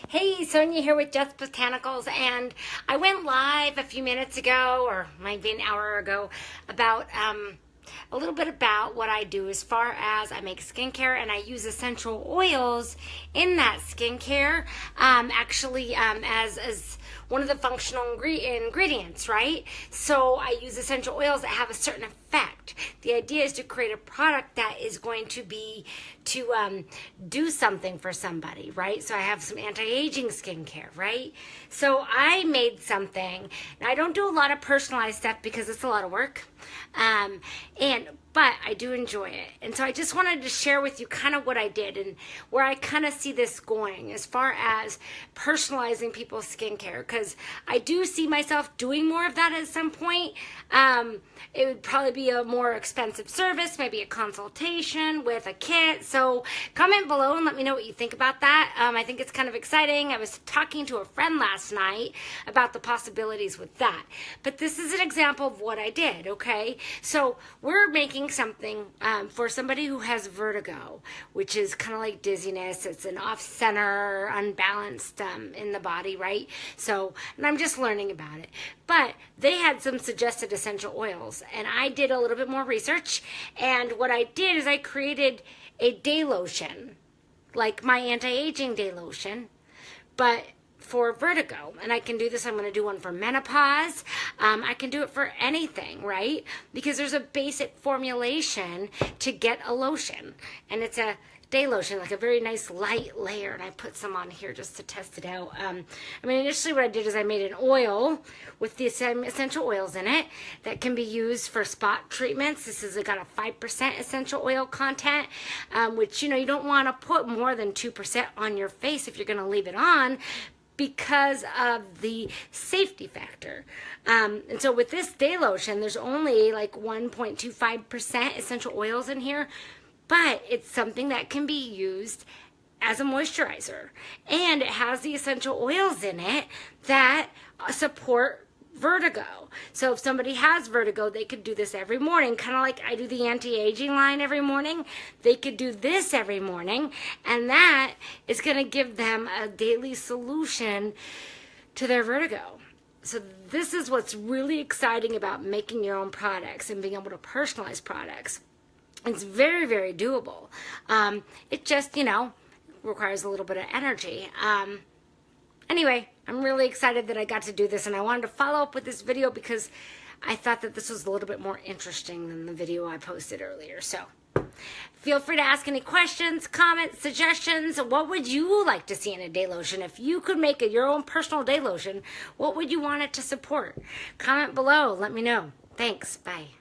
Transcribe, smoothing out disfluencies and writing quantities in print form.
Hey, Sonia here with Just Botanicals, and I went live a few minutes ago, or maybe an hour ago, about a little bit about what I do as far as I make skincare, and I use essential oils in that skincare, as one of the functional ingredients, right? So I use essential oils that have a certain effect. The idea is to create a product that is going to be to do something for somebody, right? So I have some anti-aging skincare, right? So I made something. Now I don't do a lot of personalized stuff because it's a lot of work, but I do enjoy it. And so I just wanted to share with you kind of what I did and where I kind of see this going as far as personalizing people's skincare, because I do see myself doing more of that at some point. It would probably be a more expensive service, maybe a consultation with a kit. So comment below and let me know what you think about that. I think it's kind of exciting. I was talking to a friend last night about the possibilities with that. But this is an example of what I did, okay? So we're making something for somebody who has vertigo, which is kind of like dizziness. It's an off-center, unbalanced in the body, right? So, and I'm just learning about it. But they had some suggested essential oils, and I did a little bit more research, and what I did is I created a day lotion, like my anti-aging day lotion, but for vertigo. And I can do this, I'm going to do one for menopause. I can do it for anything, right? Because there's a basic formulation to get a lotion, and it's a day lotion, like a very nice light layer, and I put some on here just to test it out. Initially what I did is I made an oil with the essential oils in it that can be used for spot treatments. This has got a 5% essential oil content, which, you don't want to put more than 2% on your face if you're going to leave it on, because of the safety factor. And so with this day lotion, there's only like 1.25% essential oils in here, but it's something that can be used as a moisturizer. And it has the essential oils in it that support vertigo. So if somebody has vertigo, they could do this every morning, kind of like I do the anti-aging line every morning. They could do this every morning, and that is going to give them a daily solution to their vertigo. So this is what's really exciting about making your own products and being able to personalize products. It's very, very doable. It just, requires a little bit of energy. Anyway, I'm really excited that I got to do this, and I wanted to follow up with this video because I thought that this was a little bit more interesting than the video I posted earlier. So feel free to ask any questions, comments, suggestions. What would you like to see in a day lotion? If you could make your own personal day lotion, what would you want it to support? Comment below. Let me know. Thanks. Bye.